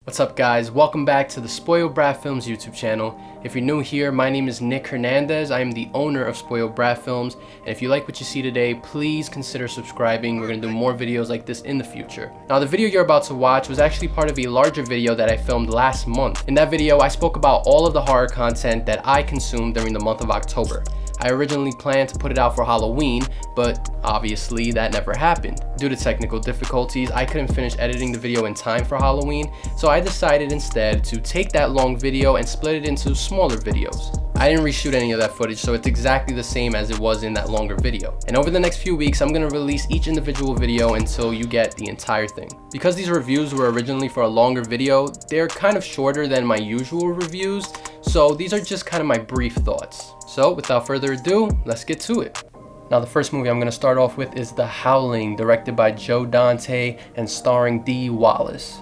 What's up guys, welcome back to the Spoiled Brat Films YouTube channel. If you're new here, my name is Nick Hernandez. I am the owner of Spoiled Brat Films, and if you like what you see today, please consider subscribing. We're going to do more videos like this in the future. Now the video you're about to watch was actually part of a larger video that I filmed last month. In that video, I spoke about all of the horror content that I consumed during the month of October. I originally planned to put it out for Halloween, but obviously that never happened. Due to technical difficulties, I couldn't finish editing the video in time for Halloween, so I decided instead to take that long video and split it into smaller videos. I didn't reshoot any of that footage, so it's exactly the same as it was in that longer video. And over the next few weeks, I'm gonna release each individual video until you get the entire thing. Because these reviews were originally for a longer video, they're kind of shorter than my usual reviews, so these are just kind of my brief thoughts. So without further ado, let's get to it. Now the first movie I'm going to start off with is The Howling, directed by Joe Dante and starring Dee Wallace.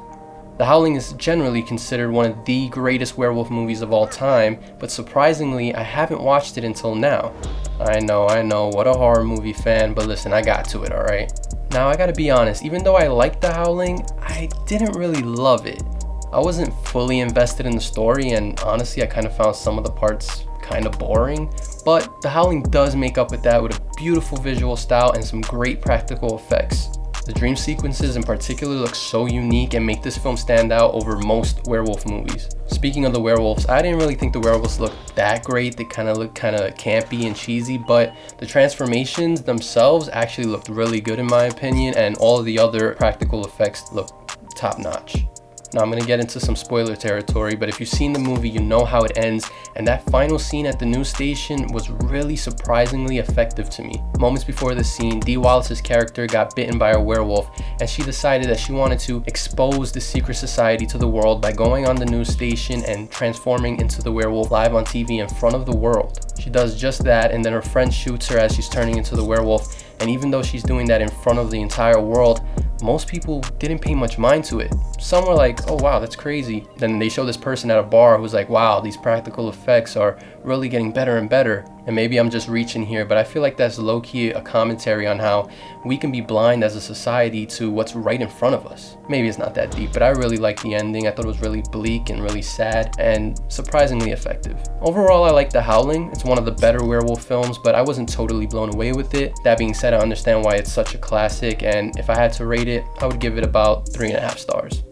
The Howling is generally considered one of the greatest werewolf movies of all time, but surprisingly I haven't watched it until now. I know, what a horror movie fan, but listen, I got to it, alright? Now I gotta be honest, even though I liked The Howling, I didn't really love it. I wasn't fully invested in the story, and honestly I kind of found some of the parts kind of boring, but The Howling does make up with that with a beautiful visual style and some great practical effects. The dream sequences in particular look so unique and make this film stand out over most werewolf movies. Speaking of the werewolves, I didn't really think the werewolves looked that great. They kind of looked kind of campy and cheesy, but the transformations themselves actually looked really good in my opinion, and all of the other practical effects looked top notch. Now I'm gonna get into some spoiler territory, but if you've seen the movie, you know how it ends, and that final scene at the news station was really surprisingly effective to me. Moments before the scene, Dee Wallace's character got bitten by a werewolf, and she decided that she wanted to expose the secret society to the world by going on the news station and transforming into the werewolf live on TV in front of the world. She does just that, and then her friend shoots her as she's turning into the werewolf, and even though she's doing that in front of the entire world, most people didn't pay much mind to it. Some were like, oh wow, that's crazy. Then they show this person at a bar who's like, wow, these practical effects are really getting better and better. And maybe I'm just reaching here, but I feel like that's low-key a commentary on how we can be blind as a society to what's right in front of us. Maybe it's not that deep, but I really liked the ending. I thought it was really bleak and really sad and surprisingly effective. Overall, I like The Howling. It's one of the better werewolf films, but I wasn't totally blown away with it. That being said, I understand why it's such a classic, and if I had to rate it, I would give it about 3.5 stars.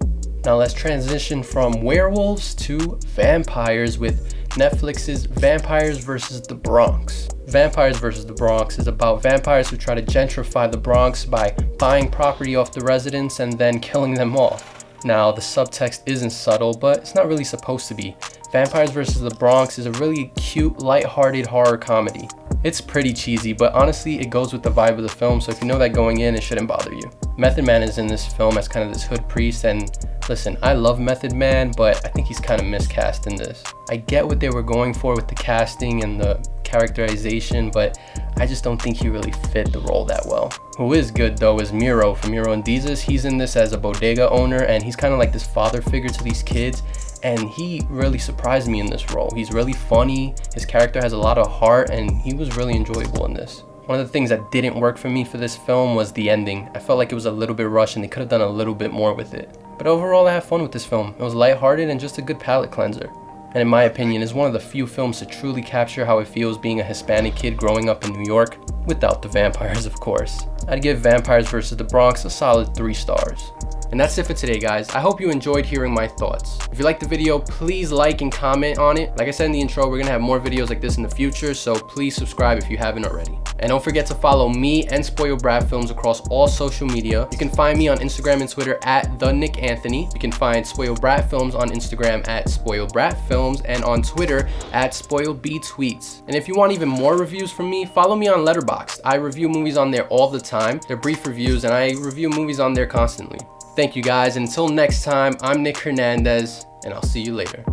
Now let's transition from werewolves to vampires with Netflix's Vampires vs. the Bronx. Vampires vs. the Bronx is about vampires who try to gentrify the Bronx by buying property off the residents and then killing them off. Now the subtext isn't subtle, but it's not really supposed to be. Vampires vs. the Bronx is a really cute, light-hearted horror comedy. It's pretty cheesy, but honestly it goes with the vibe of the film, so if you know that going in, it shouldn't bother you. Method Man is in this film as kind of this hood priest, and listen, I love Method Man, but I think he's kind of miscast in this. I get what they were going for with the casting and the characterization, but I just don't think he really fit the role that well. Who is good though is Miro from Miro and Deezus. He's in this as a bodega owner, and he's kind of like this father figure to these kids, and he really surprised me in this role. He's really funny, his character has a lot of heart, and he was really enjoyable in this. One of the things that didn't work for me for this film was the ending. I felt like it was a little bit rushed and they could have done a little bit more with it. But overall, I had fun with this film. It was lighthearted and just a good palate cleanser. And in my opinion, is one of the few films to truly capture how it feels being a Hispanic kid growing up in New York, without the vampires, of course. I'd give Vampires vs. the Bronx a solid 3 stars. And that's it for today, guys. I hope you enjoyed hearing my thoughts. If you liked the video, please like and comment on it. Like I said in the intro, we're gonna have more videos like this in the future, so please subscribe if you haven't already. And don't forget to follow me and Spoiled Brat Films across all social media. You can find me on Instagram and Twitter at @TheNickAnthony. You can find Spoiled Brat Films on Instagram at Spoiled Brat Films and on Twitter at SpoiledBTweets. And if you want even more reviews from me, follow me on Letterboxd. I review movies on there all the time. They're brief reviews and I review movies on there constantly. Thank you guys, and until next time, I'm Nick Hernandez, and I'll see you later.